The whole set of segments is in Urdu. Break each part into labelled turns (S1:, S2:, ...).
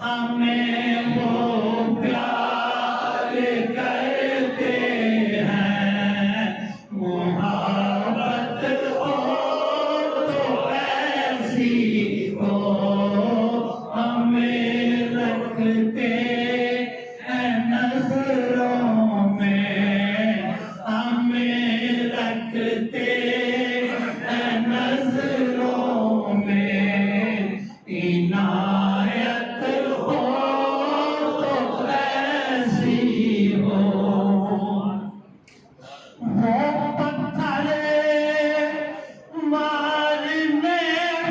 S1: ہمیں وہ پیار کرتے ہیں، محبت ہو تو ایسی ہو، ہمیں رکھتے ہیں نظروں میں، ہمیں رکھتے ہیں نظروں میں، عنایت ہو تو ایسی ہو۔ وہ پتھر مارنے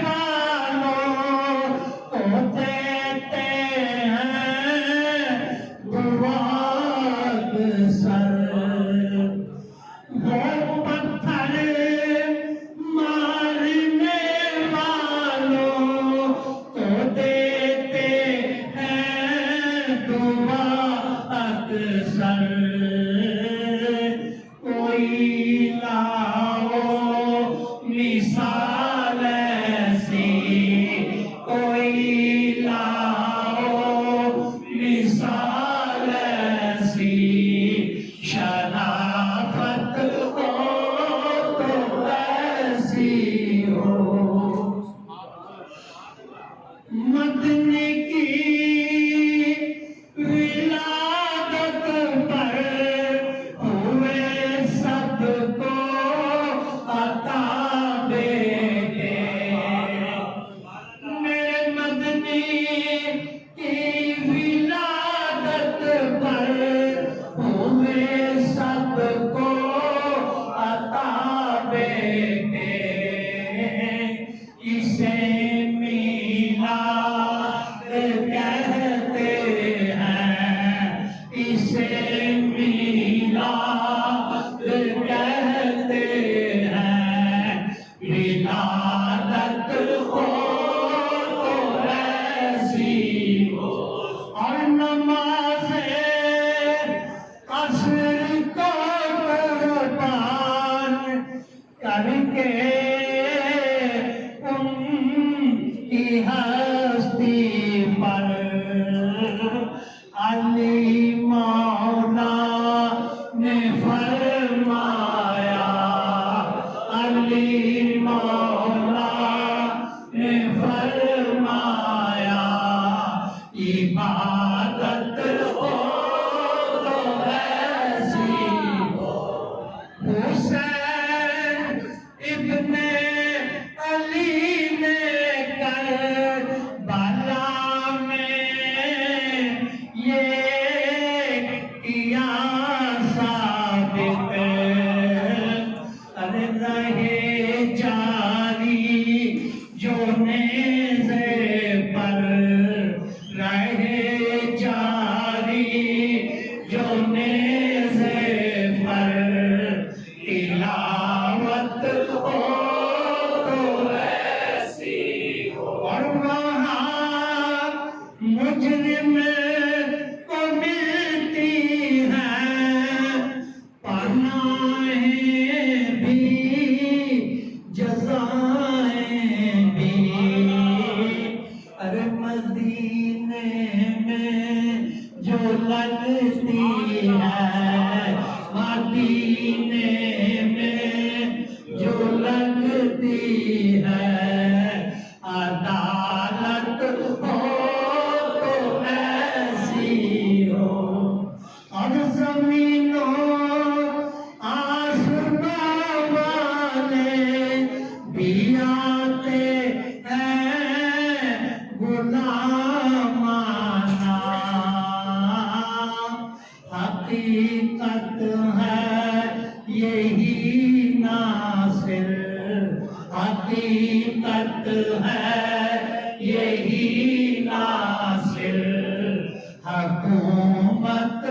S1: والوں کو دیتے ہیں دعا اکثر، وہ پتھر مارنے والوں کو دیتے ہیں دعا اکثر، کوئی لاؤ مثال ایسی، کوئی لاؤ مثال ایسی، شرافت ہو تو ایسی ہو۔ مدنی کی ولادت پر ہوئے سب کو عطا بیٹے، میرے مدنی کی ولادت پر ہوئے سب کو عطا بیٹے، اسے میلاد کہتے ہیں، اسے میلاد کہتے ہیں، ولادت ہو تو ایسی ہو۔ اور نماز عصر کو قربان کر کے ان کی ہستی پر علی مولا نے فرمایا، علی مولا نے فرمایا، عبادت ہو تو ایسی ہو۔ حسین ابن علی نے کربلا میں یہ کیا ثابت، ارے رہے جاری جو نیزے پر، رہے جاری جو نیزے پر، تلاوت ہو تو ایسی ہو۔ اور وہاں مجرم کو ملتی ہیں پناہیں بھی جزائیں بھی، ارے مدینے میں جو لگتی ہے، مدینے میں جو لگتی ہے، عدالت ہو تو ایسی ہو۔ اور زمین و آسمان والے بھی آتے ہیں غلامانہ، حقیقت ہے یہی ناصر، حقیقت ہے یہی ناصر، حکومت